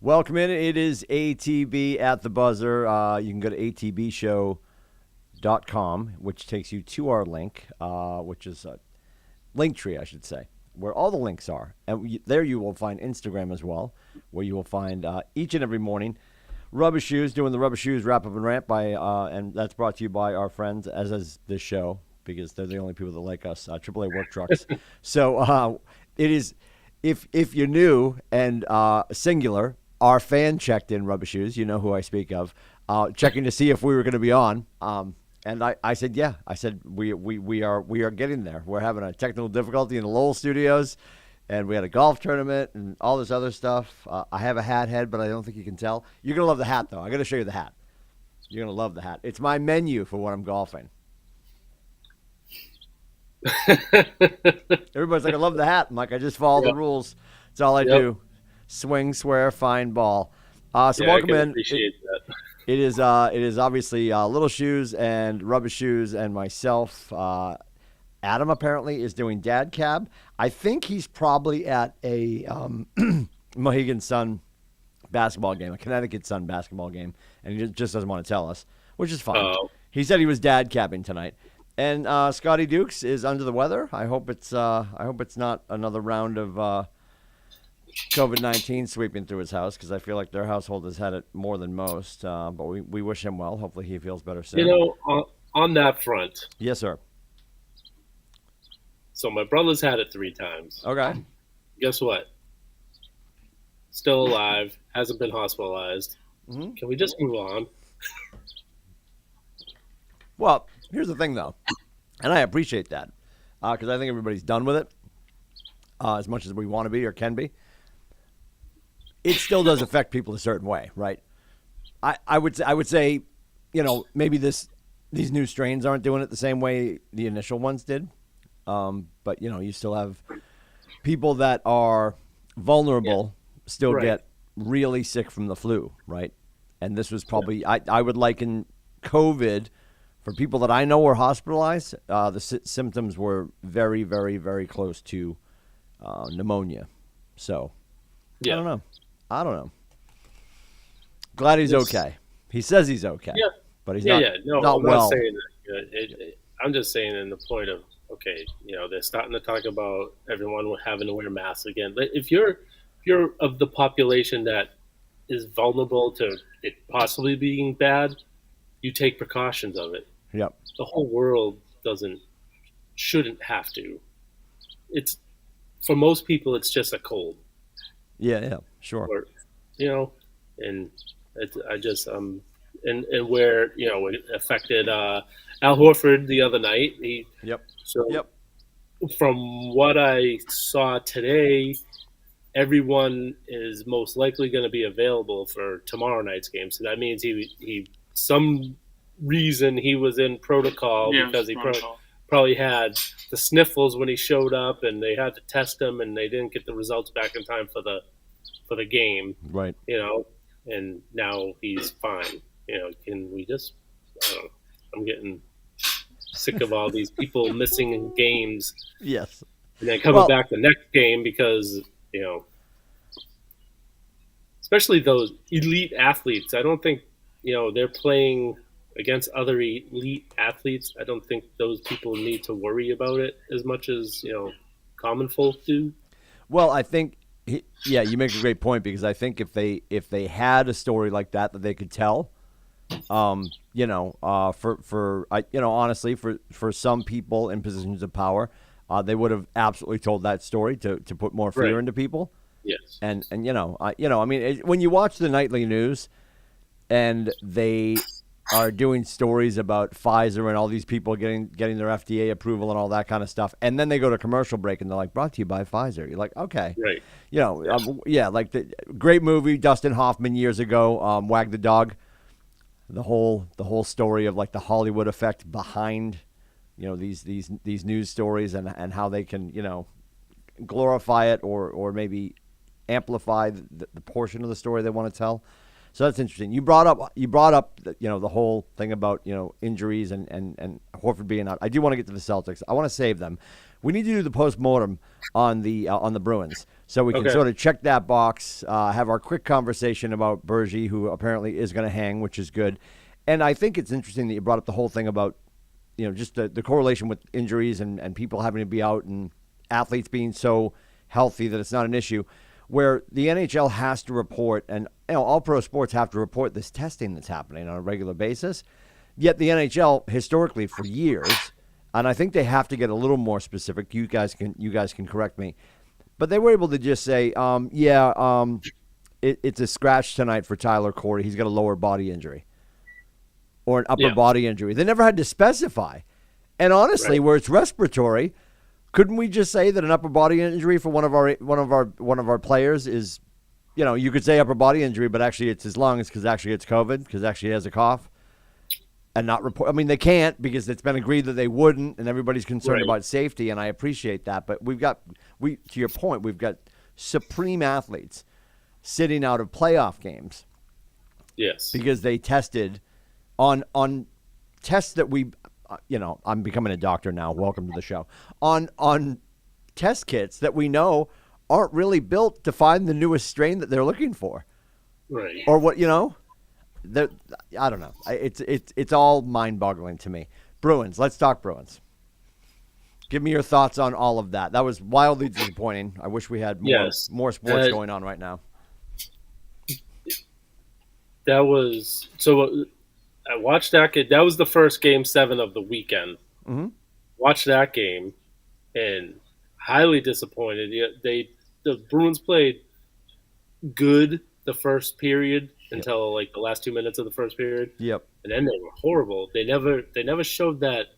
Welcome in. It is ATB at the buzzer. You can go to atbshow.com, which takes you to our link, which is a link tree, I should say, where all the links are. And there you will find Instagram as well, where you will find each and every morning Rubber Shoes doing the Rubber Shoes wrap up and rant and that's brought to you by our friends, as is this show, because they're the only people that like us, AAA Work Trucks. So it is, if you're new and singular, our fan checked in Rubber Shoes, you know who I speak of, checking to see if we were going to be on. And I said, yeah. I said, we are getting there. We're having a technical difficulty in the Lowell studios, and we had a golf tournament and all this other stuff. I have a hat head, but I don't think you can tell. You're going to love the hat, though. I got to show you the hat. You're going to love the hat. It's my menu for when I'm golfing. Everybody's like, I love the hat. I'm like, I just follow the rules. That's all I do. Swing, swear, fine ball. So welcome in. Appreciate that. It is obviously Little Shoes and Rubber Shoes and myself. Adam apparently is doing Dad Cab. I think he's probably at a Mohegan Sun basketball game, a Connecticut Sun basketball game, and he just doesn't want to tell us, which is fine. He said he was Dad Cabbing tonight. And Scotty Dukes is under the weather. I hope it's not another round of COVID-19 sweeping through his house, because I feel like their household has had it more than most. But we wish him well. Hopefully he feels better soon. You know, on that front. Yes, sir. So my brother's had it 3 times. Okay. Guess what? Still alive. Hasn't been hospitalized. Mm-hmm. Can we just move on? Well, here's the thing, though, and I appreciate that, because I think everybody's done with it as much as we want to be or can be. It still does affect people a certain way, right? I would say, maybe these new strains aren't doing it the same way the initial ones did, but you still have people that are vulnerable still get really sick from the flu, right? And this was probably I would liken COVID. For people that I know were hospitalized, the symptoms were very, very, very close to pneumonia. So, I don't know. Glad he's okay. He says he's okay. Yeah. But he's not I'm well. Not saying that. I'm just saying in the point of, okay, they're starting to talk about everyone having to wear masks again. But if you're of the population that is vulnerable to it possibly being bad, you take precautions of it. Yep. The whole world shouldn't have to. It's for most people, it's just a cold. Yeah, sure. Or, and I just and where it affected Al Horford the other night. From what I saw today, everyone is most likely going to be available for tomorrow night's game. So that means he some reason he was in protocol because he probably had the sniffles when he showed up, and they had to test him, and they didn't get the results back in time for the game. Right. And now he's fine. Can we just? I'm getting sick of all these people missing in games. Yes. And then coming back the next game because especially those elite athletes. I don't think they're playing against other elite athletes. I don't think those people need to worry about it as much as common folk do. Well, I think you make a great point, because I think if they had a story like that they could tell, honestly, for some people in positions of power, they would have absolutely told that story to put more fear into people. Yes. And when you watch the nightly news and they are doing stories about Pfizer and all these people getting their FDA approval and all that kind of stuff, and then they go to commercial break and they're like, brought to you by Pfizer. You're like, okay. Right. Like the great movie Dustin Hoffman years ago, Wag the Dog. The whole story of like the Hollywood effect behind these news stories and how they can glorify it or maybe amplify the portion of the story they want to tell. So that's interesting. You brought up the whole thing about injuries and Horford being out. I do want to get to the Celtics. I want to save them. We need to do the postmortem on the Bruins. So we can Okay. sort of check that box, have our quick conversation about Bergie, who apparently is going to hang, which is good. And I think it's interesting that you brought up the whole thing about, just the correlation with injuries and people having to be out and athletes being so healthy that it's not an issue, where the NHL has to report, and all pro sports have to report this testing that's happening on a regular basis. Yet the NHL historically for years, and I think they have to get a little more specific. You guys can correct me. But they were able to just say, it's a scratch tonight for Tyler Corey. He's got a lower body injury or an upper body injury. They never had to specify. And honestly, where it's respiratory, couldn't we just say that an upper body injury for one of our players is, you could say upper body injury, but actually it's his lungs because actually it's COVID because actually he has a cough. And not report. I mean, they can't because it's been agreed that they wouldn't, and everybody's concerned about safety, and I appreciate that. But to your point, we've got supreme athletes sitting out of playoff games. Yes. Because they tested on tests that I'm becoming a doctor now. Welcome to the show. On test kits that we know aren't really built to find the newest strain that they're looking for. Right. Or what, I don't know. It's all mind-boggling to me. Bruins. Let's talk Bruins. Give me your thoughts on all of that. That was wildly disappointing. I wish we had more sports going on right now. That was so. I watched that game. That was the first Game 7 of the weekend. Mm-hmm. Watched that game, and highly disappointed. The Bruins played good the first period until like the last 2 minutes of the first period. Yep. And then they were horrible. They never showed that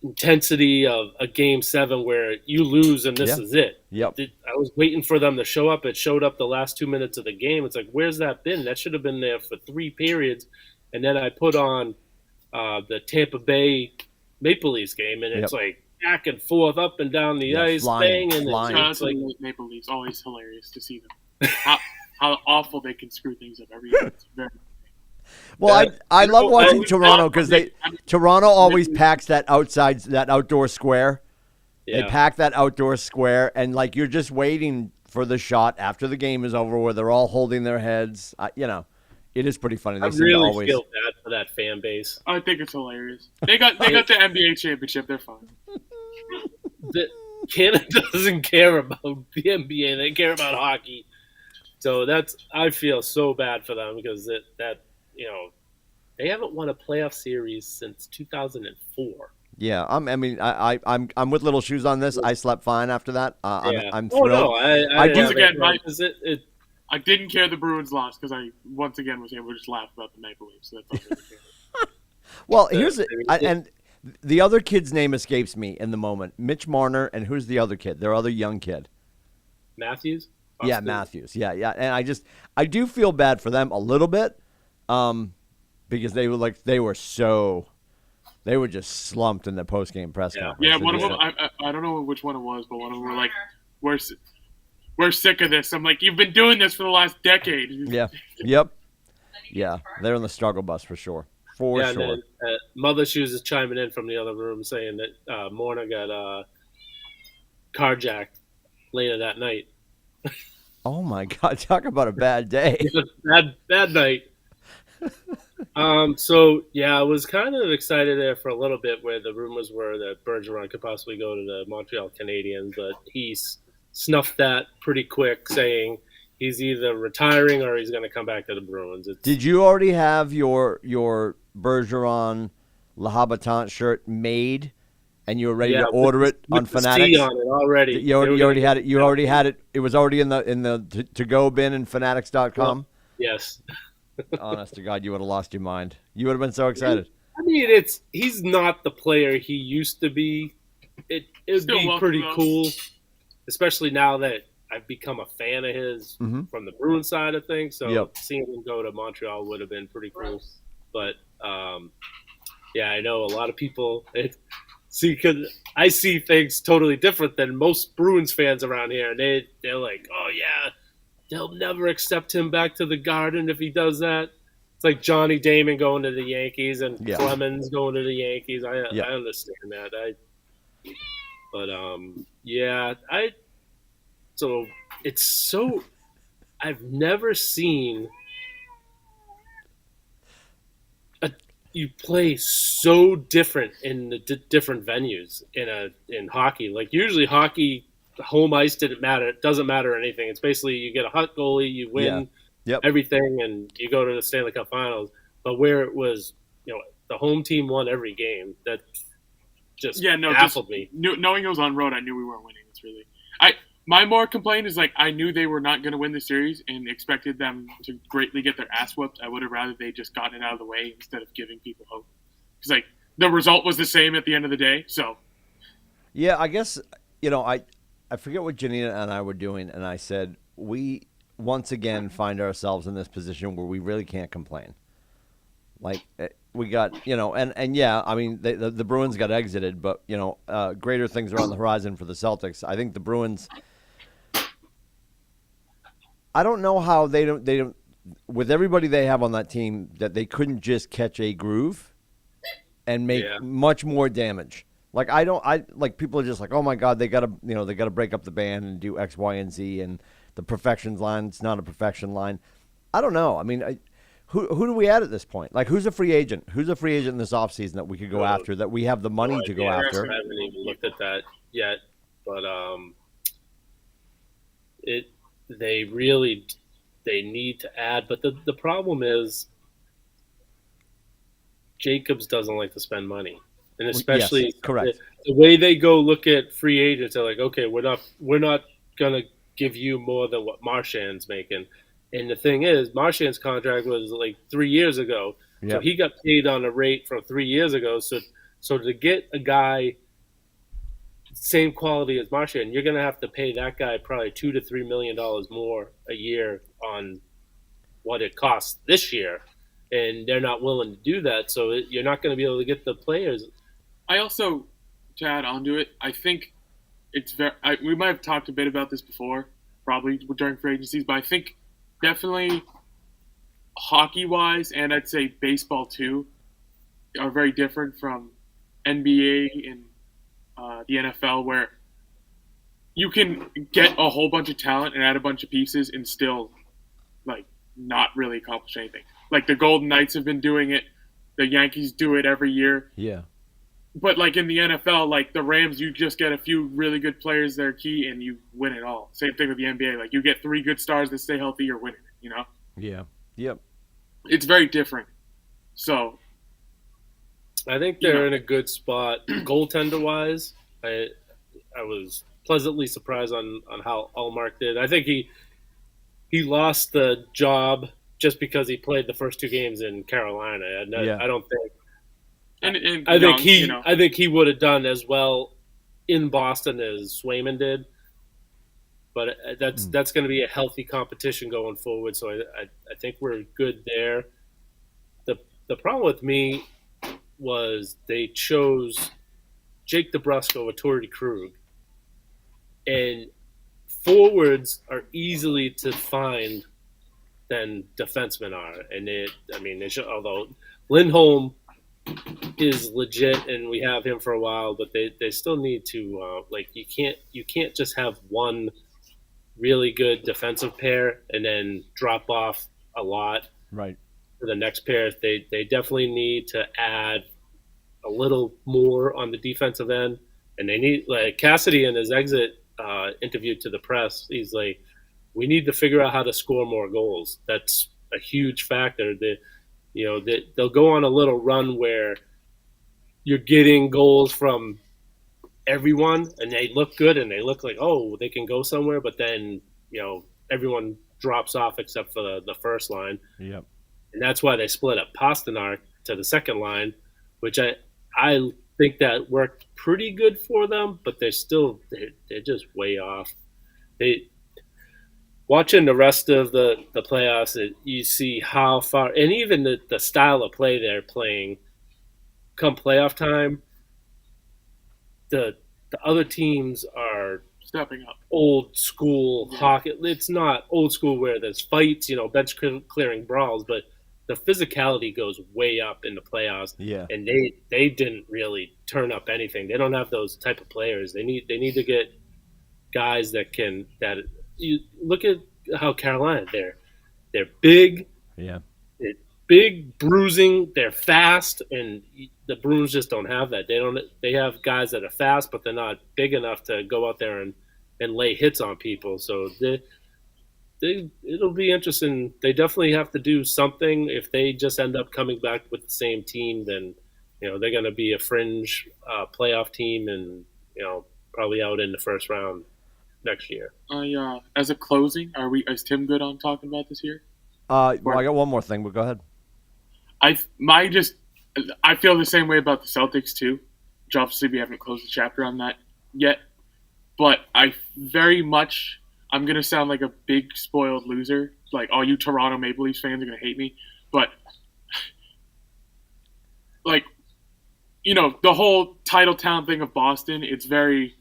intensity of a Game 7 where you lose and this is it. Yep. I was waiting for them to show up. It showed up the last 2 minutes of the game. It's like, where's that been? That should have been there for 3 periods. And then I put on the Tampa Bay Maple Leafs game, and it's like back and forth, up and down the ice, flying. banging. It's like Maple Leafs, always hilarious to see them. How awful they can screw things up every year. It's very Well, I love watching Toronto because Toronto always packs that outdoor square. Yeah. They pack that outdoor square, and like you're just waiting for the shot after the game is over, where they're all holding their heads. It is pretty funny. I really feel bad for that fan base. I think it's hilarious. They got the NBA championship. They're fine. Canada doesn't care about the NBA. They care about hockey. So I feel so bad for them because they haven't won a playoff series since 2004. Yeah, I'm with little shoes on this. I slept fine after that. I'm thrilled. Oh no, I once again, I didn't care the Bruins lost because I once again was able to just laugh about the Maple Leafs. So that's all I really care. Well, and the other kid's name escapes me in the moment. Mitch Marner, and who's the other kid? Their other young kid. Matthews. Yeah, Matthews. Yeah. And I do feel bad for them a little bit, because they were just slumped in the post game press conference. Yeah, one of them. I don't know which one it was, but one of them were like, "We're sick of this." I'm like, "You've been doing this for the last decade." Yeah. Yep. Yeah, they're in the struggle bus for sure. For sure. And then, Mother Shoes is chiming in from the other room saying that Morna got carjacked later that night. Oh my God! Talk about a bad day. bad night. So I was kind of excited there for a little bit, where the rumors were that Bergeron could possibly go to the Montreal Canadiens, but he snuffed that pretty quick, saying he's either retiring or he's going to come back to the Bruins. Did you already have your Bergeron Le Habitant shirt made, and you were ready to order it on Fanatics? C on it already. You already had it. You already had it. It was already in the to-go bin in Fanatics.com. Yes. Honest to God, you would have lost your mind. You would have been so excited. I mean, he's not the player he used to be. It would be pretty cool, especially now that I've become a fan of his from the Bruins side of things. So seeing him go to Montreal would have been pretty cool. But I know a lot of people because I see things totally different than most Bruins fans around here, and they're like, "Oh yeah, they'll never accept him back to the Garden if he does that." It's like Johnny Damon going to the Yankees and Clemens going to the Yankees. I understand that. So it's so I've never seen a you play so different in the different venues in hockey. Like usually hockey, home ice didn't matter. It doesn't matter anything. It's basically you get a hot goalie, you Yeah. win Yep. everything, and you go to the Stanley Cup Finals. But where it was, the home team won every game. That just baffled me. Knowing it was on road, I knew we weren't winning. It's really my more complaint is like I knew they were not going to win the series and expected them to greatly get their ass whooped. I would have rather they just gotten it out of the way instead of giving people hope. Because like the result was the same at the end of the day. So Yeah, I guess I forget what Janina and I were doing, and I said we once again find ourselves in this position where we really can't complain. Like we got and yeah, I mean the Bruins got exited, but greater things are on the horizon for the Celtics. I think the Bruins. I don't know how they don't with everybody they have on that team that they couldn't just catch a groove and make much more damage. Like I like people are just like, oh my God, they gotta break up the band and do X, Y, and Z, and the perfections line. It's not a perfection line. I don't know. I mean, who do we add at this point? Like who's a free agent? Who's a free agent in this offseason that we could go after? That we have the money to go after? I haven't even looked at that yet, but they need to add. But the problem is Jacobs doesn't like to spend money. And especially correct. The way they go look at free agents, they're like, okay, we're not gonna give you more than what Marchand's making. And the thing is, Marchand's contract was like 3 years ago, so he got paid on a rate from 3 years ago. So to get a guy same quality as Marchand, you're gonna have to pay that guy probably $2 to $3 million more a year on what it costs this year, and they're not willing to do that. So you're not going to be able to get the players. I also, to add on to it, I think it's we might have talked a bit about this before, probably during free agencies, but I think definitely hockey-wise, and I'd say baseball too, are very different from NBA and the NFL, where you can get a whole bunch of talent and add a bunch of pieces and still, like, not really accomplish anything. Like the Golden Knights have been doing it, the Yankees do it every year. Yeah. But like in the NFL, like the Rams, you just get a few really good players that are key and you win it all. Same thing with the NBA. Like you get 3 good stars that stay healthy, you're winning it, Yeah. Yep. It's very different. So I think they're in a good spot goaltender wise. I was pleasantly surprised on how Allmark did. I think he lost the job just because he played the first 2 games in Carolina. I don't think. I think he would have done as well in Boston as Swayman did. But that's going to be a healthy competition going forward. So I think we're good there. The problem with me was they chose Jake DeBrusco over Torrey Krug. And forwards are easily to find than defensemen are. And they should, although Lindholm is legit and we have him for a while, but they still need to you can't just have one really good defensive pair and then drop off a lot right for the next pair. They definitely need to add a little more on the defensive end, and they need, like Cassidy in his exit interview to the press, he's like, we need to figure out how to score more goals. That's a huge factor. They'll go on a little run where you're getting goals from everyone and they look good and they look like, oh, they can go somewhere, but then everyone drops off except for the first line. Yep. And that's why they split up Pasternak to the second line, which I think that worked pretty good for them, but they're just way off. Watching the rest of the playoffs, you see how far, and even the style of play they're playing come playoff time, the other teams are stepping up. Old school hockey. It's not old school where there's fights, bench clearing brawls, but the physicality goes way up in the playoffs. Yeah. And they didn't really turn up anything. They don't have those type of players. They need to get guys that you look at how Carolina they're big, Yeah. they're big, bruising, they're fast, and the Bruins just don't have that. They have guys that are fast, but they're not big enough to go out there and lay hits on people. So it'll be interesting. They definitely have to do something. If they just end up coming back with the same team, then they're going to be a fringe playoff team, and probably out in the first round next year. As a closing, is Tim good on talking about this here? Well, I got one more thing, but go ahead. I feel the same way about the Celtics too, which obviously we haven't closed the chapter on that yet. But I'm gonna sound like a big spoiled loser. Like all you Toronto Maple Leafs fans are gonna hate me, but the whole title town thing of Boston, it's very,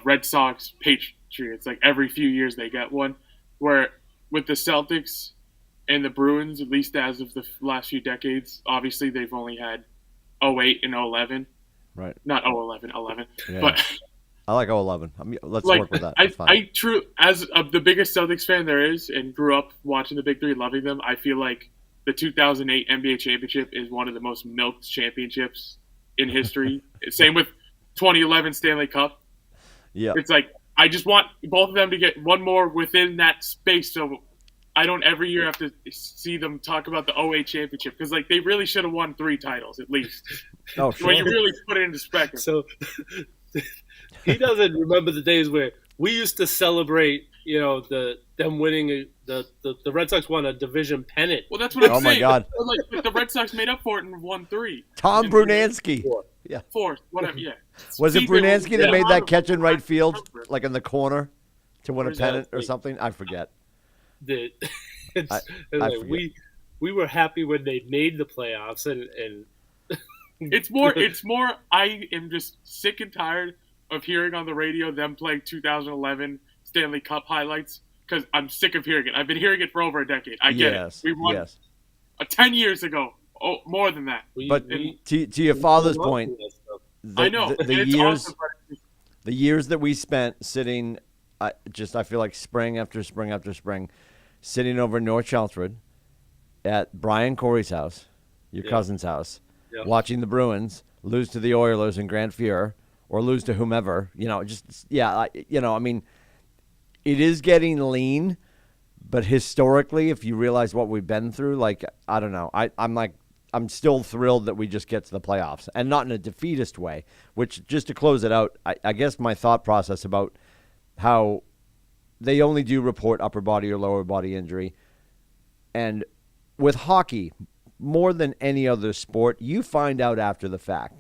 Red Sox, Patriots. Like every few years they get one. Where with the Celtics and the Bruins, at least as of the last few decades, obviously they've only had 08 and 11. Right. Not 011, 11. Yeah. But I like 011. Let's work with that. That's fine. As the biggest Celtics fan there is, and grew up watching the Big Three, loving them, I feel like the 2008 NBA championship is one of the most milked championships in history. Same with 2011 Stanley Cup. Yeah. It's like, I just want both of them to get one more within that space, so I don't every year have to see them talk about the 08 championship, because they really should have won 3 titles at least. Oh, sure. When you really put it into perspective. So he doesn't remember the days where we used to celebrate, them winning the Red Sox won a division pennant. Well, that's what I'm saying. Oh my God! The Red Sox made up for it and won 3. Tom Brunansky. 4th, whatever. Yeah. Was it Brunansky that made that catch in right field, Comfort. like in the corner, to win a pennant or something? I forget. I forget. We were happy when they made the playoffs, and it's more. I am just sick and tired of hearing on the radio them playing 2011 Stanley Cup highlights, because I'm sick of hearing it. I've been hearing it for over a decade. I get it. We won 10 years ago. Oh, more than that. But to your father's point, I know the years that we spent sitting, I feel like spring after spring after spring, sitting over in North Chelmsford at Brian Corey's house, your cousin's house, watching the Bruins lose to the Oilers in Grand Fuhr, or lose to whomever. I mean, it is getting lean, but historically, if you realize what we've been through, I don't know. I'm still thrilled that we just get to the playoffs, and not in a defeatist way, which, just to close it out, I guess my thought process about how they only do report upper body or lower body injury. And with hockey, more than any other sport, you find out after the fact.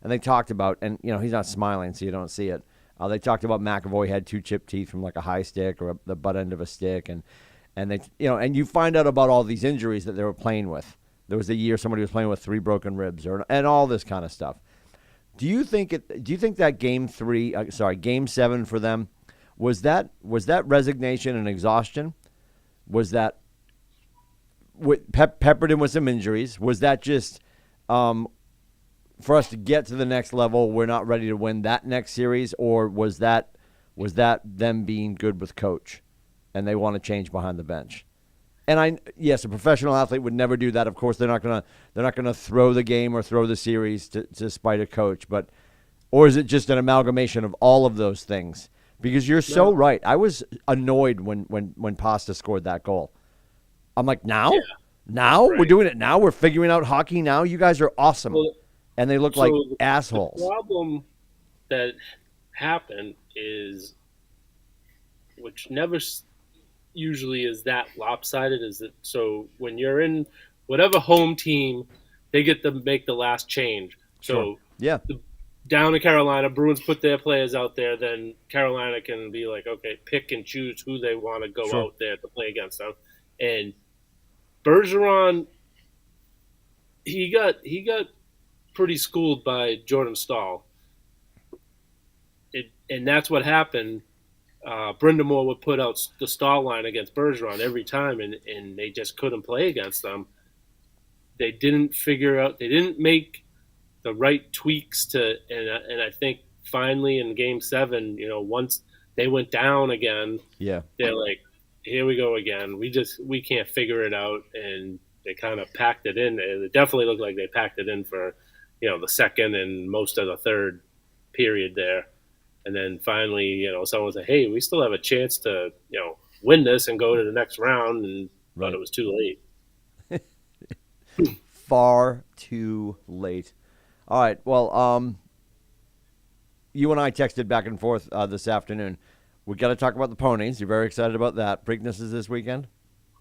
And they talked about, and he's not smiling, so you don't see it. They talked about McAvoy had 2 chipped teeth from a high stick or the butt end of a stick, and they, and you find out about all these injuries that they were playing with. There was a year somebody was playing with 3 broken ribs, and all this kind of stuff. Do you think that Game 7 for them, was that resignation and exhaustion? Was that peppered in with some injuries? Was that just for us to get to the next level, we're not ready to win that next series, or was that them being good with coach, and they want to change behind the bench? And yes, a professional athlete would never do that. Of course, they're not gonna throw the game or throw the series to spite a coach. Or is it just an amalgamation of all of those things? Because you're so right. I was annoyed when Pasta scored that goal. I'm like, now Right. We're doing it now. We're figuring out hockey now. You guys are awesome, and they look like assholes. The problem that happened is, which never usually is that lopsided, is that so when you're in whatever home team, they get to make the last change. So down in Carolina, Bruins put their players out there, then Carolina can be like, okay, pick and choose who they want to go out there to play against them. And Bergeron, he got pretty schooled by Jordan Stahl. And that's what happened. Brindamore would put out the Stahl line against Bergeron every time, and they just couldn't play against them. They didn't make the right tweaks and I think finally in Game 7, once they went down again. Yeah. They're like, here we go again. We can't figure it out, and they kind of packed it in. It definitely looked like they packed it in for, the second and most of the third period there. And then finally, someone said, "Hey, we still have a chance to, win this and go to the next round." And but it was too late. Far too late. All right. Well, you and I texted back and forth this afternoon. We got to talk about the ponies. You're very excited about that. Preakness is this weekend.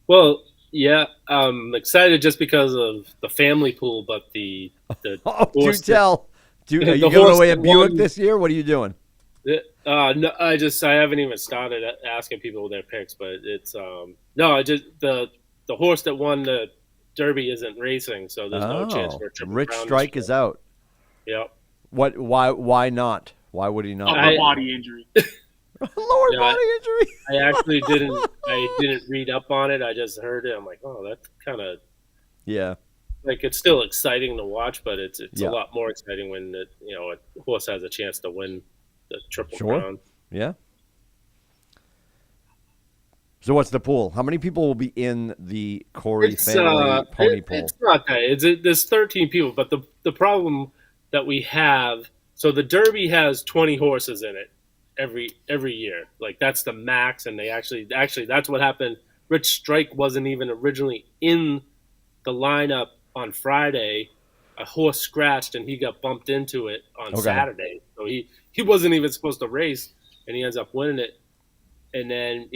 Well, yeah, I'm excited just because of the family pool, but the do tell. Are you the giving away a that Buick won- this year? What are you doing? No, I haven't even started asking people their picks, but it's the horse that won the Derby isn't racing, so there's no chance for a triple Rich crown Strike this is year. out. Yep. What? Why not? Why would he not? Upper body injury. Lower body injury. I actually didn't read up on it. I just heard it. I'm like, oh, that's kind of like it's still exciting to watch, but it's a lot more exciting when a horse has a chance to win the triple crown. Yeah. So what's the pool? How many people will be in the Corey family pony pool? It's not that. There's 13 people, but the problem that we have, so the Derby has 20 horses in it every year. Like that's the max, and they actually that's what happened. Rich Strike wasn't even originally in the lineup on Friday. A horse scratched, and he got bumped into it on Saturday. So he wasn't even supposed to race, and he ends up winning it. And then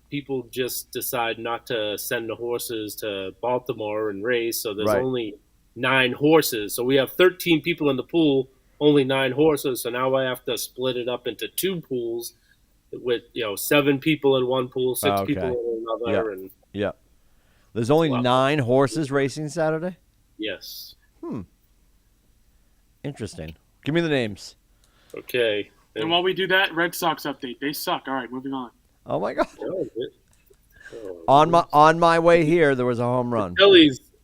people just decide not to send the horses to Baltimore and race. So there's only 9 horses. So we have 13 people in the pool, only 9 horses. So now I have to split it up into 2 pools with 7 people in one pool, 6 people in another. There's only 9 horses racing Saturday? Yes. Interesting. Give me the names. Okay. And while we do that, Red Sox update. They suck. All right, moving on. Oh my God! On my way here, there was a home run.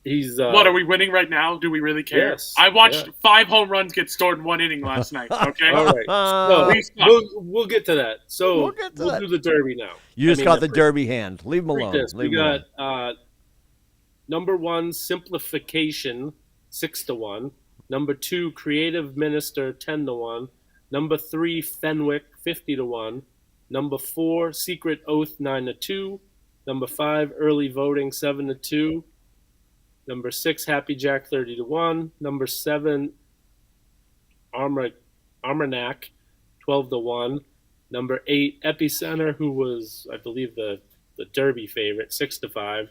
He's. What are we winning right now? Do we really care? Yes. I watched 5 home runs get scored in 1 inning last night. Okay. All right. So we'll get to that. So we'll do the Derby now. You just got the Derby hand. Leave him alone. We got number 1 Simplification 6-1. Number 2 Creative Minister 10-1. Number 3 Fenwick 50-1. Number 4, Secret Oath 9-2. Number 5, Early Voting 7-2. Number 6, Happy Jack 30-1. Number 7, Armagnac 12-1. Number 8, Epicenter, who was, I believe, the Derby favorite, 6-5.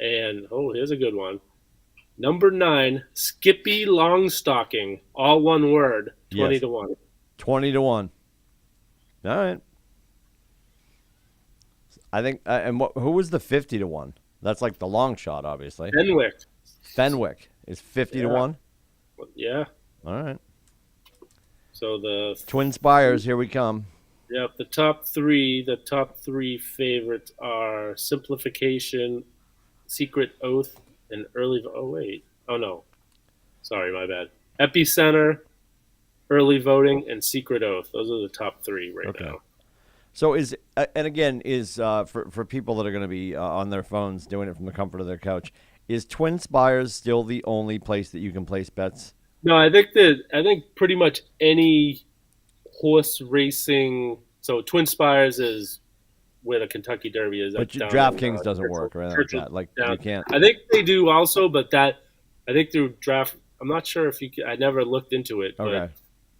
And here's a good one. Number 9, Skippy Longstocking, all one word, 20-1. 20-1. All right. I think, and who was the 50-1? That's like the long shot, obviously. Fenwick is 50-1. Yeah. All right. So the Twin Spires, here we come. Yep. The top three favorites are Simplification, Secret Oath, and Early. Oh wait. Oh no. Sorry, my bad. Epicenter, Early Voting, and Secret Oath. Those are the top 3 right now. So for people that are going to be on their phones doing it from the comfort of their couch, is Twin Spires still the only place that you can place bets? No, I think pretty much any horse racing. So Twin Spires is where the Kentucky Derby is. But DraftKings doesn't work, right? Like you can't. I think they do also, but I think through draft. I'm not sure if you. I never looked into it. But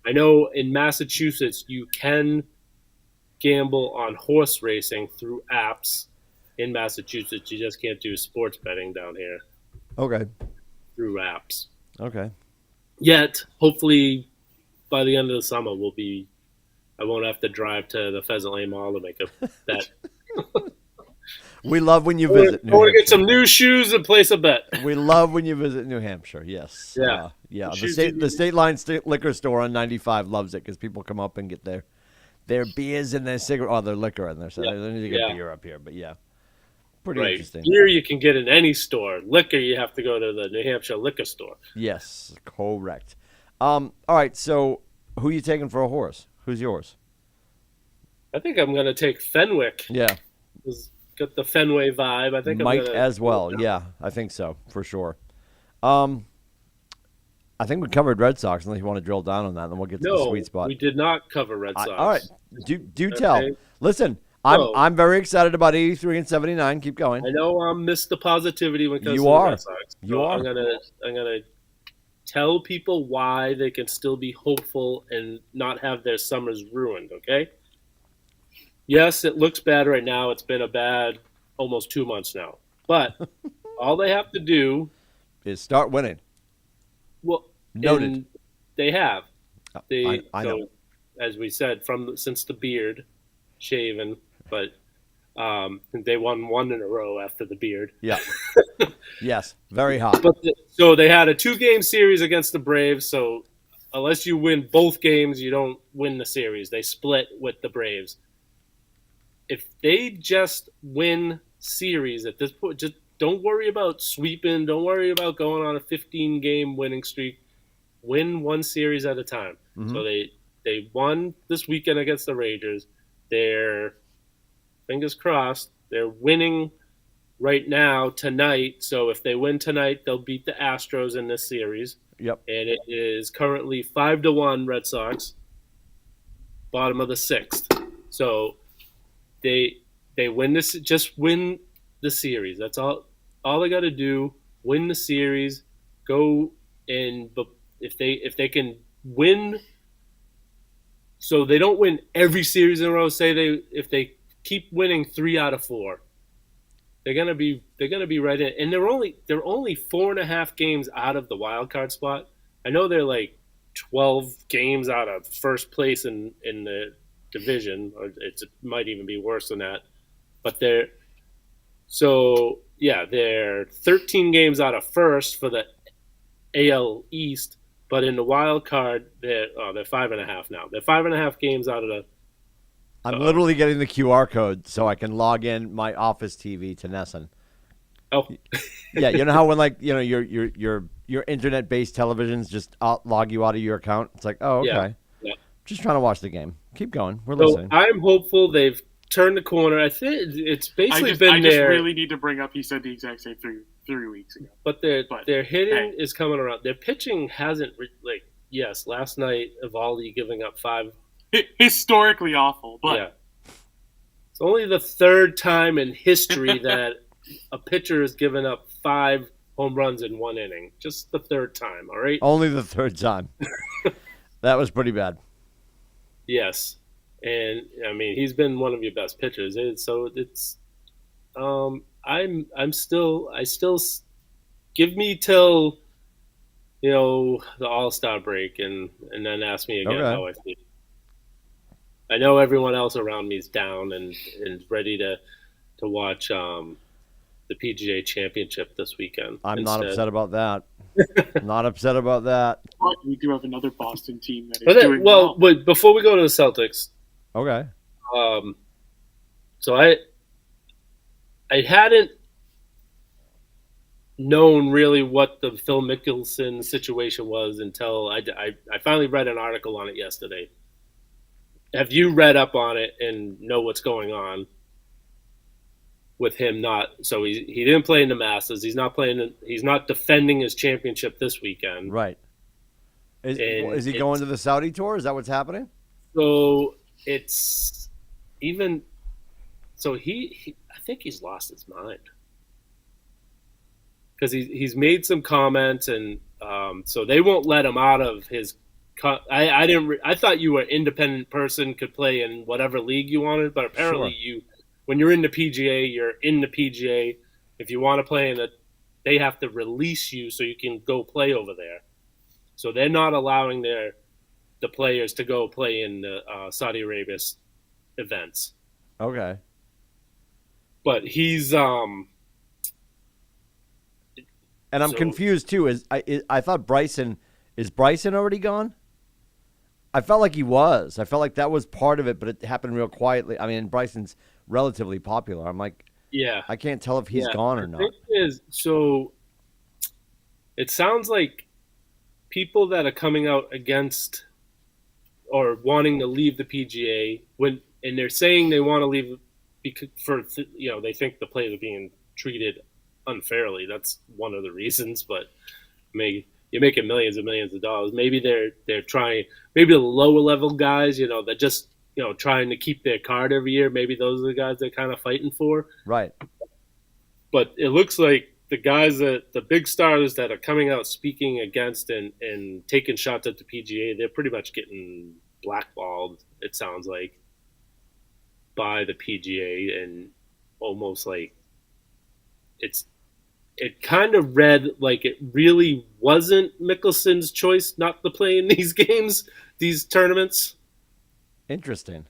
I know in Massachusetts you can gamble on horse racing through apps in Massachusetts. You just can't do sports betting down here. Okay. Through apps. Okay. Yet, hopefully, by the end of the summer, I won't have to drive to the Pheasant Lane Mall to make a bet. We love when you visit New Hampshire. I want to get some new shoes and place a bet. We love when you visit New Hampshire, yes. Yeah. The State Line liquor store on 95 loves it because people come up and get their beers and their cigarette, their liquor in there. So they need to get beer up here. But pretty interesting. Beer you can get in any store. Liquor you have to go to the New Hampshire liquor store. Yes, correct. All right, so who are you taking for a horse? Who's yours? I think I'm gonna take Fenwick. Yeah, It's got the Fenway vibe. I think I'm might gonna. as well. Yeah, I think so for sure. Um, I think we covered Red Sox. Unless you want to drill down on that, then we'll get to the No, sweet spot. we did not cover Red All right, Sox. do tell. Okay. Listen, So I'm very excited about 83 and 79. Keep going. I know I'm Mr. Positivity when it comes You to the are. Red Sox. You So are. I'm gonna tell people why they can still be hopeful and not have their summers ruined. Okay. Yes, it looks bad right now. It's been a bad almost 2 months now. But all they have to do, Is start winning. well, Noted. and they have. I know. So as we said, since the beard shaven, but they won one in a row after the beard. Yeah. Yes. Very hot. So they had a 2-game series against the Braves. So unless you win both games, you don't win the series. They split with the Braves. If they just win series at this point, just don't worry about sweeping. Don't worry about going on a 15-game winning streak. Win one series at a time. Mhm. So they won this weekend against the Rangers. They're, fingers crossed, they're winning right now tonight. So if they win tonight, they'll beat the Astros in this series. Yep. And it is currently 5-1 Red Sox, bottom of the 6th. So they win this. Just win the series. That's all they got to do. Win the series. Go and if they can win, so they don't win every series in a row. If they keep winning 3 out of 4, they're gonna be right in. And they're only 4.5 games out of the wild card spot. I know they're like 12 games out of first place in the division, or it might even be worse than that. But they're 13 games out of first for the AL East. But in the wild card, they're 5.5 now. They're 5.5 games out of the. I'm literally getting the QR code so I can log in my office TV to Nesson. Oh, Yeah, you know how when your internet based televisions just log you out of your account. It's like, oh, okay. Yeah. Just trying to watch the game. Keep going. We're So listening. I'm hopeful they've turned the corner. I think it's basically been I just there. really need to bring up. He said the exact same three weeks ago. But their hitting is coming around. Their pitching hasn't last night Evaldi giving up 5. Historically awful, but Yeah. It's only the 3rd time in history that a pitcher has given up 5 home runs in 1 inning. Just the 3rd time, all right? Only the 3rd time. That was pretty bad. Yes. And I mean, he's been one of your best pitchers. I still give me till the All-Star break and then ask me again how I feel. I know everyone else around me is down and ready to watch the PGA Championship this weekend. I'm not upset about that. Not upset about that. But we do have another Boston team that is doing well. But before we go to the Celtics, Okay. So I hadn't known really what the Phil Mickelson situation was until I finally read an article on it yesterday. Have you read up on it and know what's going on with him? So he didn't play in the Masters. He's not playing. He's not defending his championship this weekend. Right. Is he going to the Saudi tour? Is that what's happening? So it's even. So he I think he's lost his mind because he's made some comments and so they won't let him out of his. I thought you were an independent person, could play in whatever league you wanted, but apparently when you're in the PGA, you're in the PGA. If you want to play in it, they have to release you so you can go play over there. So they're not allowing the players to go play in the Saudi Arabia events. Okay. But he's and I'm confused too. I thought Bryson already gone? I felt like he was. I felt like that was part of it, but it happened real quietly. I mean, Bryson's relatively popular. I'm like, yeah, I can't tell if he's gone or not. The thing is, so it sounds like people that are coming out against or wanting to leave the PGA, when and they're saying they want to leave because they think the players are being treated unfairly. That's one of the reasons, but you're making millions and millions of dollars. Maybe they're trying. Maybe the lower level guys, that just trying to keep their card every year. Maybe those are the guys they're kind of fighting for. Right. But it looks like the big stars that are coming out speaking against and taking shots at the PGA, they're pretty much getting blackballed. It sounds like by the PGA, and almost like it kind of read like it really wasn't Mickelson's choice not to play in these games, these tournaments. Interesting.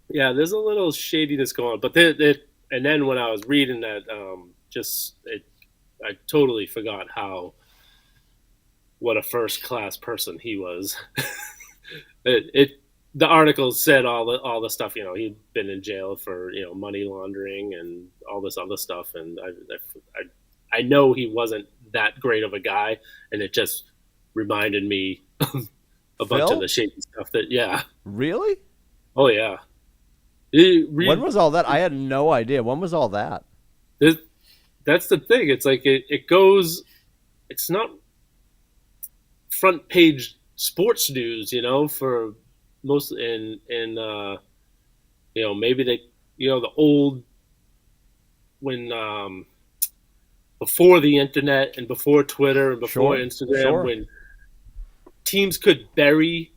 Yeah, there's a little shadiness going on. But and then when I was reading that, I totally forgot what a first class person he was. The article said all the stuff. He'd been in jail for money laundering and all this other stuff, and I know he wasn't that great of a guy, and it just reminded me of a bunch of the shady stuff. Really? Oh yeah. When was all that? I had no idea. When was all that? That's the thing. It's like it goes. It's not front page sports news, for most maybe they, the old when before the internet and before Twitter and before Instagram, when teams could bury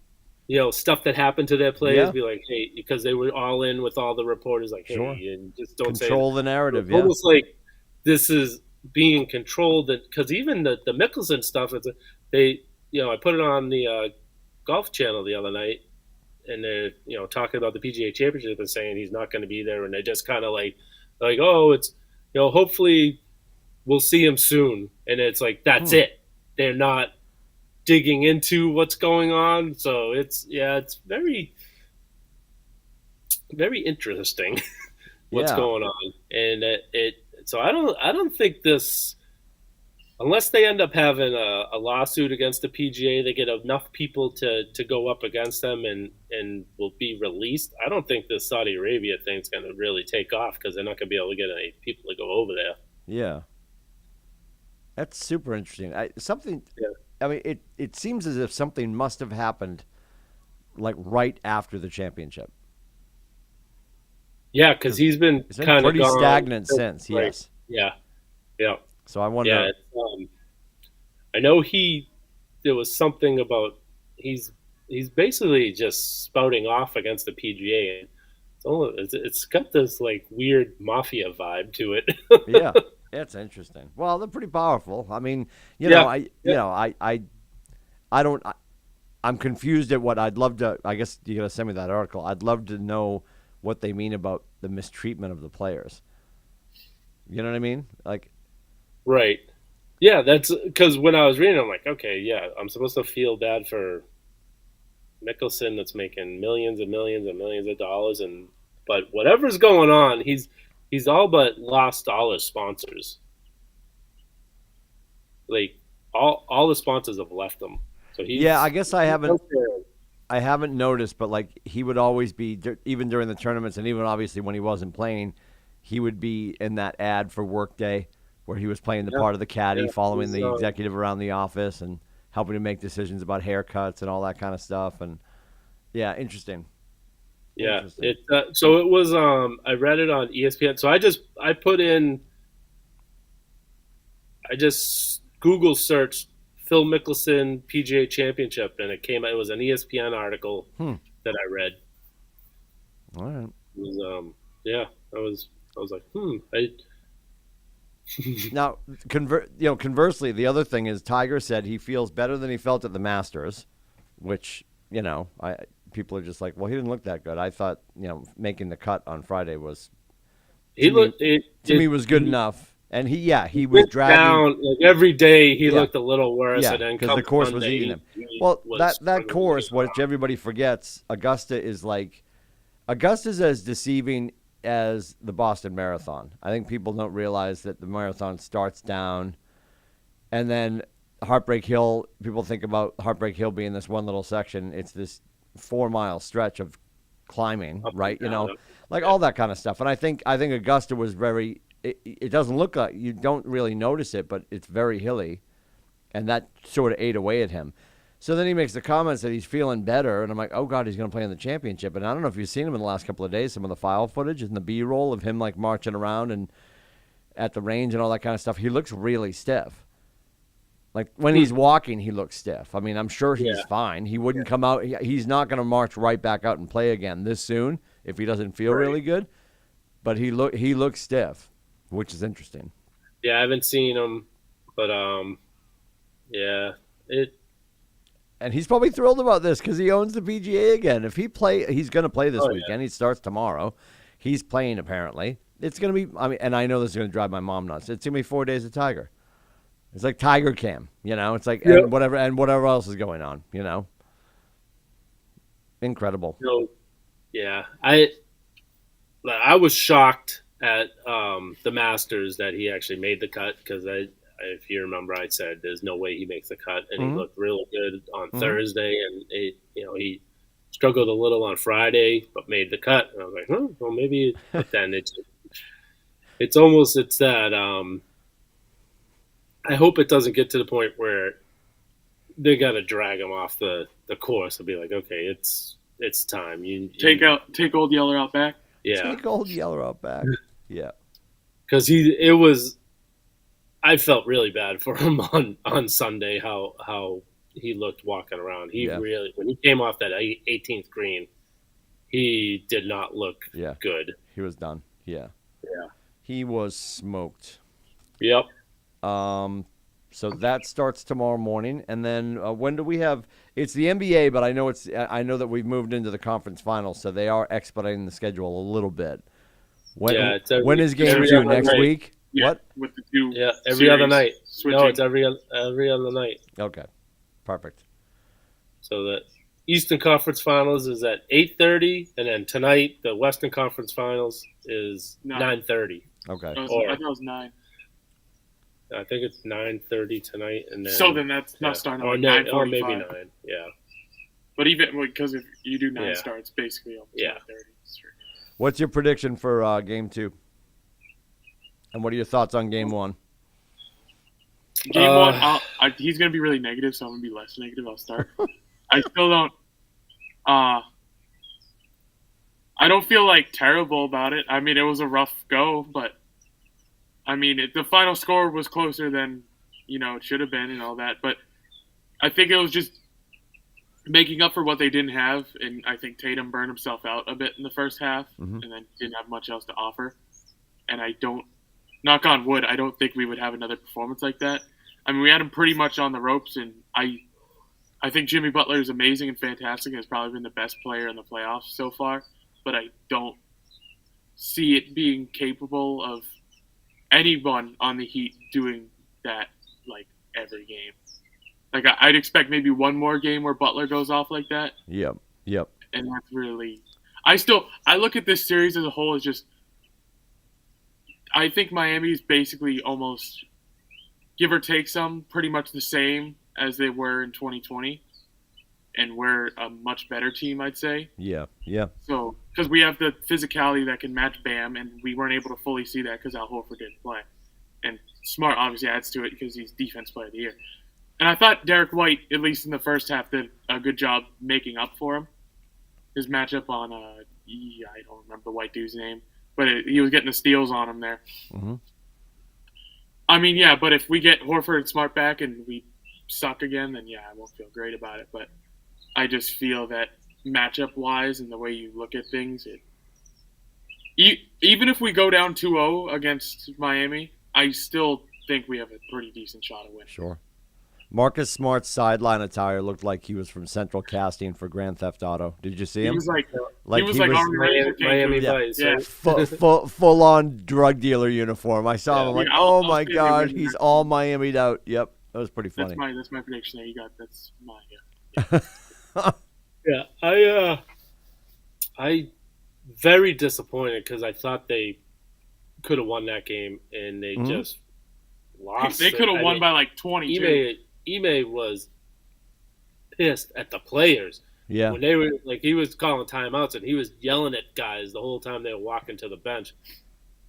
stuff that happened to their players, be like, hey, because they were all in with all the reporters, like, hey, and just don't control the narrative. It's almost like this is being controlled, because even the Mickelson stuff, I put it on the Golf Channel the other night, and they're talking about the PGA Championship and saying he's not going to be there, and they're just kind of like, oh, it's hopefully we'll see him soon, and it's like that's it. They're not digging into what's going on, so it's very, very interesting what's going on, and so I don't think this, unless they end up having a lawsuit against the PGA, they get enough people to go up against them and will be released. I don't think this Saudi Arabia thing's going to really take off, because they're not going to be able to get any people to go over there. Yeah, that's super interesting. I mean, it seems as if something must have happened, like right after the championship. Yeah, because he's been kind of pretty stagnant since. Yes. Yeah. So I wonder. Yeah, I know there was something about he's basically just spouting off against the PGA. It's got this like weird mafia vibe to it. Yeah. It's interesting. Well, they're pretty powerful. I mean, I'm confused at what I'd love to. I guess you're gonna send me that article. I'd love to know what they mean about the mistreatment of the players. You know what I mean? Like, right? Yeah, that's because when I was reading, I'm like, okay, yeah, I'm supposed to feel bad for Mickelson that's making millions and millions and millions of dollars, but whatever's going on, he's all but lost all his sponsors. Like all the sponsors have left him. So I guess I haven't noticed, but like he would always be, even during the tournaments, and even obviously when he wasn't playing, he would be in that ad for Workday where he was playing the part of the caddy, following the executive around the office and helping to make decisions about haircuts and all that kind of stuff. And interesting. Yeah, so it was. I read it on ESPN. So I just Google searched Phil Mickelson PGA Championship, and it came. It was an ESPN article that I read. All right. It was. I was like, Now, conversely, the other thing is Tiger said he feels better than he felt at the Masters, which people are just like, well, he didn't look that good. I thought, making the cut on Friday was to me was good enough. And he was dragging down like every day. He looked a little worse, and then because the course was eating him. Well, that course, which everybody forgets, Augusta's as deceiving as the Boston Marathon. I think people don't realize that the marathon starts down, and then Heartbreak Hill. People think about Heartbreak Hill being this one little section. It's this 4-mile stretch of climbing, Up and right? down. Like all that kind of stuff. And I think Augusta was very. It doesn't look like you don't really notice it, but it's very hilly, and that sort of ate away at him. So then he makes the comments that he's feeling better, and I'm like, oh God, he's going to play in the championship. And I don't know if you've seen him in the last couple of days, some of the file footage and the B-roll of him like marching around and at the range and all that kind of stuff. He looks really stiff. Like when he's walking, he looks stiff. I mean, I'm sure he's fine. He wouldn't come out. He's not going to march right back out and play again this soon if he doesn't feel really good. But he looks stiff, which is interesting. Yeah, I haven't seen him, but And he's probably thrilled about this because he owns the PGA again. If he's going to play this weekend. He starts tomorrow. He's playing apparently. It's going to be. I mean, and I know this is going to drive my mom nuts. It's going to be 4 days of Tiger. It's like Tiger Cam, It's like and whatever else is going on, Incredible. Yeah, I was shocked at the Masters that he actually made the cut because if you remember, I said there's no way he makes the cut, and he looked really good on Thursday, and he struggled a little on Friday, but made the cut. And I was like, well, maybe. But then it's that. I hope it doesn't get to the point where they got to drag him off the course and be like, okay, it's time. You take Old Yeller out back. Yeah, take Old Yeller out back. Yeah, because I felt really bad for him on Sunday how he looked walking around. He really, when he came off that 18th green, he did not look good. He was done. Yeah. He was smoked. Yep. So that starts tomorrow morning, and then when do we have? It's the NBA, but I know that we've moved into the conference finals, so they are expediting the schedule a little bit. When is game 2 next week? Yeah, what? With the two every other night. Switching. No, it's every other night. Okay, perfect. So the Eastern Conference Finals is at 8:30, and then tonight the Western Conference Finals is 9:30. Okay. I thought it was 9. I think it's 9:30 tonight, and then so then that's not starting at 9:45. Or maybe 9. Yeah. But even because if you do 9 starts, basically almost 9:30. What's your prediction for game 2? And what are your thoughts on game 1? Game 1, he's going to be really negative, so I'm going to be less negative. I'll start. I still don't. I don't feel like terrible about it. I mean, it was a rough go, but I mean, the final score was closer than it should have been and all that. But I think it was just making up for what they didn't have, and I think Tatum burned himself out a bit in the first half, and then didn't have much else to offer. And I don't, knock on wood, I don't think we would have another performance like that. I mean, we had him pretty much on the ropes, and I think Jimmy Butler is amazing and fantastic and has probably been the best player in the playoffs so far, but I don't see it being capable of anyone on the Heat doing that like every game. Like I'd expect maybe one more game where Butler goes off like that. Yep. And that's really I look at this series as a whole as just I think Miami's basically almost give or take some pretty much the same as they were in 2020. And we're a much better team, I'd say. Yeah. So, because we have the physicality that can match Bam, and we weren't able to fully see that because Al Horford didn't play. And Smart obviously adds to it because he's Defense Player of the Year. And I thought Derek White, at least in the first half, did a good job making up for him. His matchup on, I don't remember the white dude's name, but he was getting the steals on him there. Mm-hmm. I mean, yeah, but if we get Horford and Smart back and we suck again, then yeah, I won't feel great about it. But I just feel that matchup-wise and the way you look at things, even if we go down 2-0 against Miami, I still think we have a pretty decent shot of winning. Sure. Marcus Smart's sideline attire looked like he was from Central Casting for Grand Theft Auto. Did you see him? He was like Miami Vice. Yeah. Full on drug dealer uniform. I saw him. I'm like, oh my God, he's all Miami'd out. Yep, that was pretty funny. That's my prediction. There you got. That's my. Yeah, I very disappointed because I thought they could have won that game and they just lost. They could have won by like 22. Ime was pissed at the players Yeah. when they were like, he was calling timeouts and he was yelling at guys the whole time they were walking to the bench,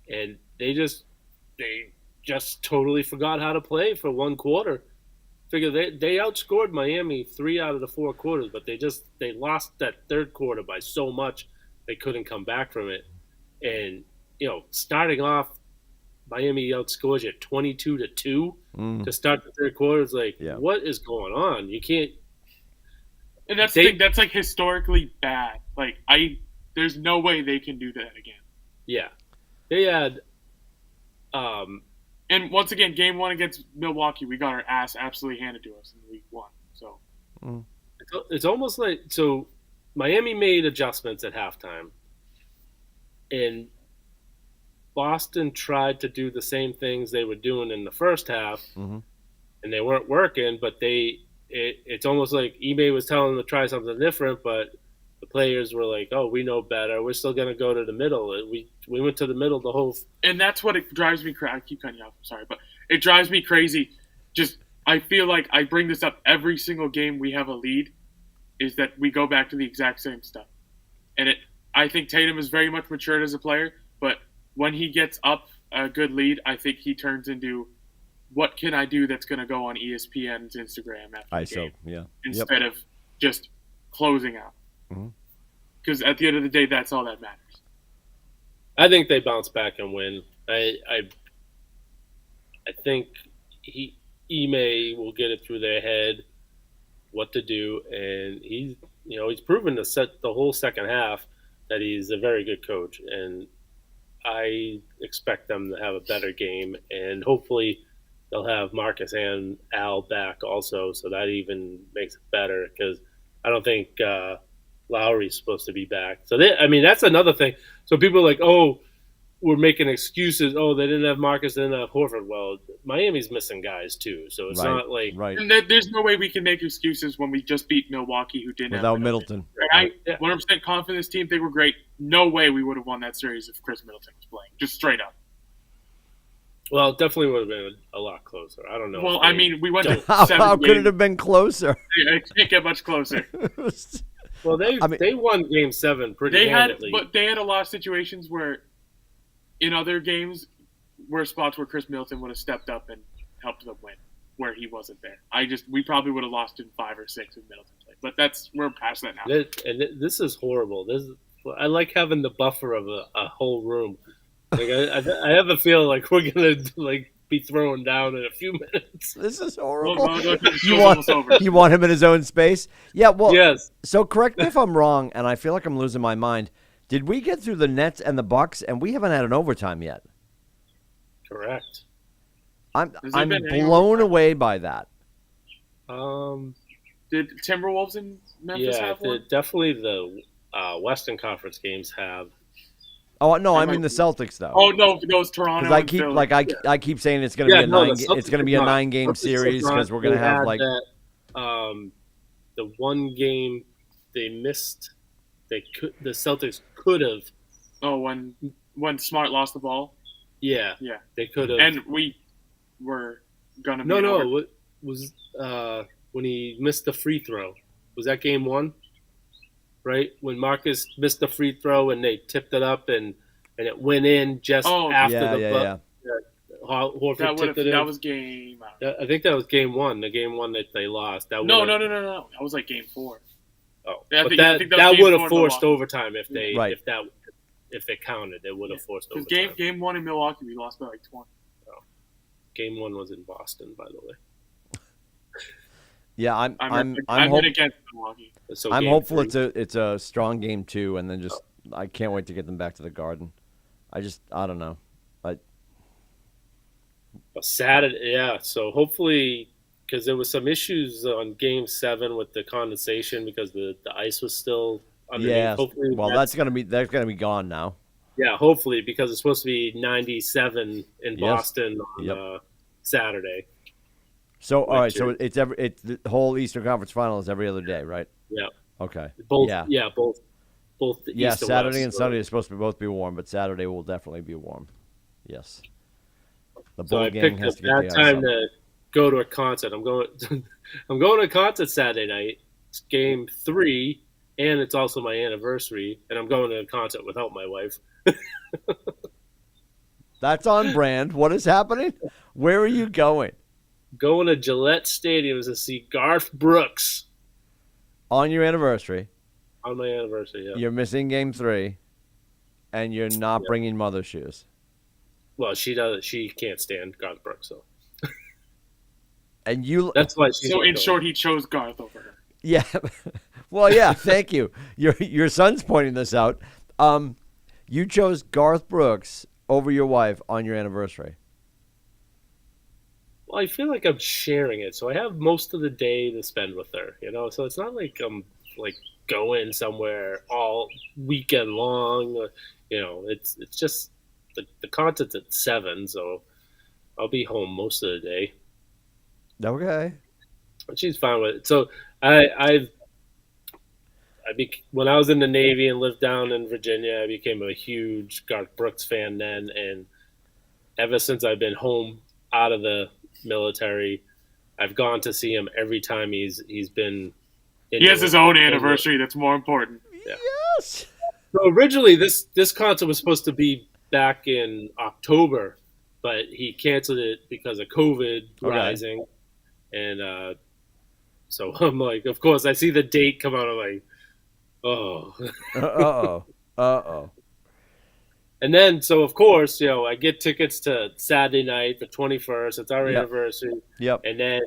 and they just totally forgot how to play for one quarter. Figure they outscored Miami 3 out of the 4 quarters, but they lost that third quarter by so much they couldn't come back from it. And starting off, Miami outscores you 22-2 to start the third quarter. It's like, what is going on? You can't. And that's the thing, that's like historically bad. Like there's no way they can do that again. Yeah, they had. And once again, game 1 against Milwaukee, we got our ass absolutely handed to us in week 1. So it's almost like, so Miami made adjustments at halftime, and Boston tried to do the same things they were doing in the first half, and they weren't working. But it's almost like Ime was telling them to try something different, but the players were like, "Oh, we know better. We're still going to go to the middle." We went to the middle the whole. And that's what it drives me crazy. I keep cutting you off. I'm sorry, but it drives me crazy. Just I feel like I bring this up every single game we have a lead, is that we go back to the exact same stuff. And I think Tatum is very much matured as a player, but when he gets up a good lead, I think he turns into, what can I do that's going to go on ESPN's Instagram after the game, instead of just closing out. Because at the end of the day, that's all that matters. I think they bounce back and win. I think Ime will get it through their head what to do, and he's proven to set the whole second half that he's a very good coach, and I expect them to have a better game, and hopefully they'll have Marcus and Al back also, so that even makes it better, because I don't think Lowry's supposed to be back. So that's another thing. So people are like, oh, we're making excuses. Oh, they didn't have Marcus, they didn't have Horford. Well, Miami's missing guys too, so it's not like And there's no way we can make excuses when we just beat Milwaukee, who didn't without have Middleton. And I 100% confident in this team. They were great. No way we would have won that series if Chris Middleton was playing. Just straight up. Well, it definitely would have been a lot closer. I don't know. Well, I mean, we went to 7 How games. could it have been closer? It can't get much closer. Well, they won Game 7 pretty handedly. But they had a lot of situations where, in other games, were spots where Chris Middleton would have stepped up and helped them win, where he wasn't there. We probably would have lost in 5 or 6 if Middleton played. But we're past that now. This is horrible. I like having the buffer of a whole room. Like I have a feeling like we're gonna be throwing down in a few minutes. This is horrible. You you want him in his own space? Yeah. Well, yes. So correct me if I'm wrong, and I feel like I'm losing my mind. Did we get through the Nets and the Bucks, and we haven't had an overtime yet? Correct. I'm blown away by that. Did Timberwolves in Memphis have one? Definitely the Western Conference games have. Oh no, I mean the Celtics though. Oh no, those Toronto. Because I keep saying it's going to be it's going to be a 9-game series because we're going to have the one game they missed. The Celtics could have. Oh, when Smart lost the ball. Yeah, they could have. And we were gonna. What was when he missed the free throw? Was that Game 1? Right, when Marcus missed the free throw and they tipped it up and it went in just after Horford tipped it in. That was game. I think that was Game 1, the Game 1 that they lost. No. That was like Game 4. Oh, I think that would have forced overtime if it counted. It would have forced overtime. Game 1 in Milwaukee, we lost by like 20. Oh. Game 1 was in Boston, by the way. Yeah, I'm against Milwaukee. So I'm hopeful it's a strong Game 2, and then I can't wait to get them back to the Garden. I don't know. Saturday, yeah. So hopefully, because there was some issues on Game 7 with the condensation because the ice was still underneath. Yeah, hopefully that's gonna be gone now. Yeah, hopefully, because it's supposed to be 97 in Boston on Saturday. So all right, so it's the whole Eastern Conference Final is every other day, right? Yeah. Okay. Both. Yeah. Yeah. Both. The East and Saturday West, and Sunday is supposed to both be warm, but Saturday will definitely be warm. Yes. The Bull gang has to get that time to go to a concert. I'm going. I'm going to a concert Saturday night. It's Game 3, and it's also my anniversary, and I'm going to a concert without my wife. That's on brand. What is happening? Where are you going? Going to Gillette Stadium to see Garth Brooks On your anniversary. on my anniversary. Yeah. You're missing Game 3, and you're not bringing mother's shoes. Well, she does. She can't stand Garth Brooks, so And you. that's why she's So not in going. short, he chose Garth over her. Yeah. Well, yeah. Thank you. Your son's pointing this out. You chose Garth Brooks over your wife on your anniversary. Well, I feel like I'm sharing it, so I have most of the day to spend with her. So it's not like I'm like going somewhere all weekend long. It's just the concert's at 7, so I'll be home most of the day. Okay. And she's fine with it. So when I was in the Navy and lived down in Virginia, I became a huge Garth Brooks fan then, and ever since I've been home out of the military, I've gone to see him every time he's been. He has his own anniversary. That's more important. Yeah. Yes. So originally, this concert was supposed to be back in October, but he canceled it because of COVID rising, and so I'm like, of course, I see the date come out. I'm like, oh. Uh-oh. And then, so of course, I get tickets to Saturday night, the 21st. It's our anniversary. Yep. And then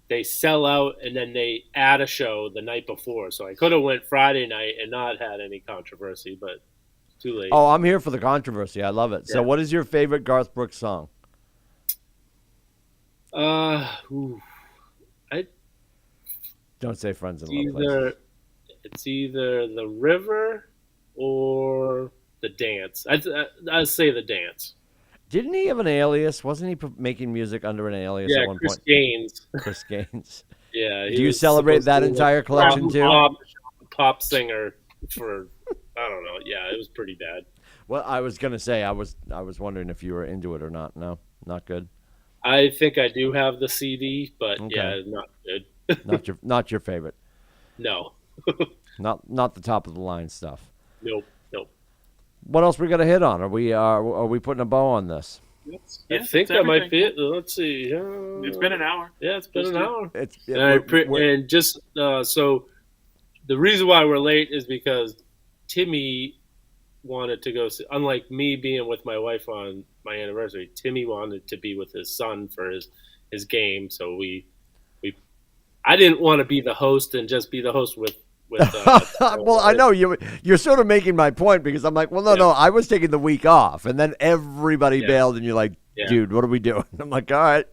they sell out, and then they add a show the night before. So I could have went Friday night and not had any controversy, but it's too late. Oh, I'm here for the controversy. I love it. So what is your favorite Garth Brooks song? Don't say Friends in Low Places. It's either The River or The Dance. I'd say The Dance. Didn't he have an alias? Wasn't he making music under an alias at one Chris point? Gaines. Chris Gaines. Yeah. Do you celebrate that entire collection too? Pop singer for, I don't know. Yeah, it was pretty bad. Well, I was gonna say I was wondering if you were into it or not. No, not good. I think I do have the CD, but yeah, not good. not your favorite. No. Not the top of the line stuff. Nope. What else we got to hit on? Are we putting a bow on this? I think that might be it. Let's see. It's been an hour. Yeah, it's been an hour. And just so the reason why we're late is because Timmy wanted to go see, unlike me being with my wife on my anniversary, Timmy wanted to be with his son for his game. So I didn't want to be the host and just be the host with well, I know you're sort of making my point because I'm like, well, no, I was taking the week off, and then everybody bailed, and you're like, dude, what are we doing? I'm like, all right,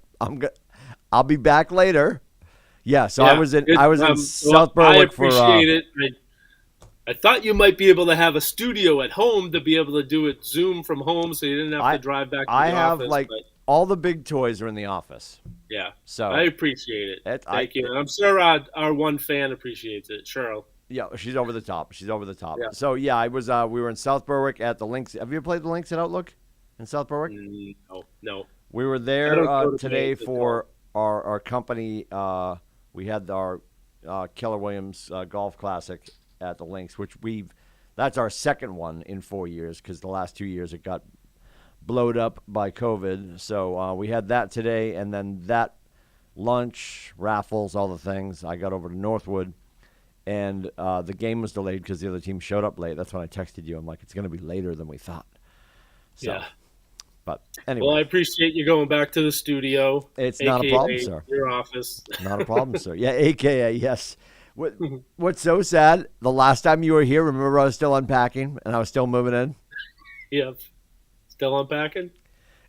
I'll be back later. Yeah, so I was in South Berwick for. I appreciate it. I thought you might be able to have a studio at home to be able to do it Zoom from home, so you didn't have to drive back to the office. All the big toys are in the office. Yeah, so I appreciate it. Thank you, and I'm sure our one fan appreciates it, Cheryl. Yeah, she's over the top. Yeah. So yeah, I was. We were in South Berwick at the Lynx. Have you ever played the Lynx at Outlook in South Berwick? No. We were there today for our company. We had our Keller Williams Golf Classic at the Lynx, that's our second one in 4 years because the last 2 years it got blowed up by COVID. So we had that today, and then that lunch, raffles, all the things. I got over to Northwood, and the game was delayed because the other team showed up late. That's when I texted you. I'm like, it's going to be later than we thought. So, yeah. But anyway. Well, I appreciate you going back to the studio. It's not a problem, sir. Your office. Not a problem, sir. Yeah, AKA, yes. What's so sad, the last time you were here, remember I was still unpacking and I was still moving in? Yep. Still unpacking?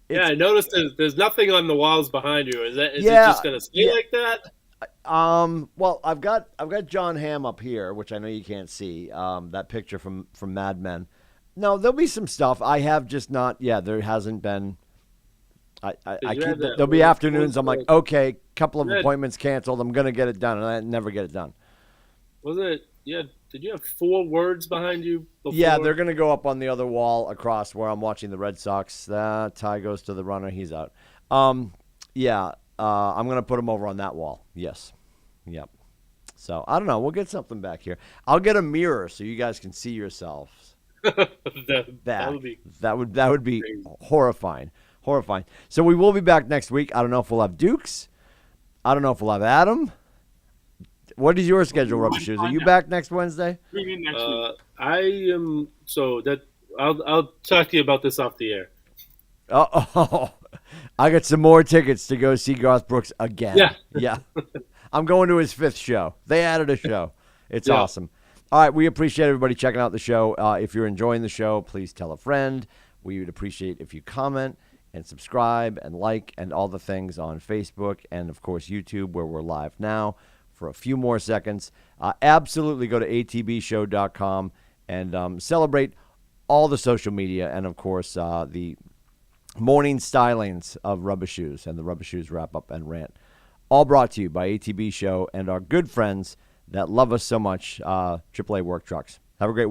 I noticed there's nothing on the walls behind you. Is it just going to stay like that? Well, I've got John Hamm up here, which I know you can't see, that picture from Mad Men. No, there'll be some stuff. I have just not, there hasn't been. There'll be afternoons I'm like, okay, couple of appointments canceled. I'm going to get it done, and I never get it done. Did you have 4 words behind you before? Yeah, they're going to go up on the other wall across where I'm watching the Red Sox. That tie goes to the runner. He's out. I'm going to put them over on that wall. Yes. Yep. So I don't know. We'll get something back here. I'll get a mirror so you guys can see yourselves that back. would be That would be crazy. horrifying. Horrifying. So we will be back next week. I don't know if we'll have Dukes. I don't know if we'll have Adam. What is your schedule, Rubber Shoes? Are you back next Wednesday? Tune in next week. I am so that I'll talk to you about this off the air. Oh, I got some more tickets to go see Garth Brooks again. Yeah. I'm going to his 5th show. They added a show. It's awesome. All right, we appreciate everybody checking out the show. If you're enjoying the show, please tell a friend. We would appreciate if you comment and subscribe and like and all the things on Facebook and, of course, YouTube, where we're live now for a few more seconds. Absolutely go to atbshow.com and celebrate all the social media and, of course, the morning stylings of Rubber Shoes and the Rubber Shoes wrap-up and rant. All brought to you by ATB Show and our good friends that love us so much, AAA Work Trucks. Have a great week.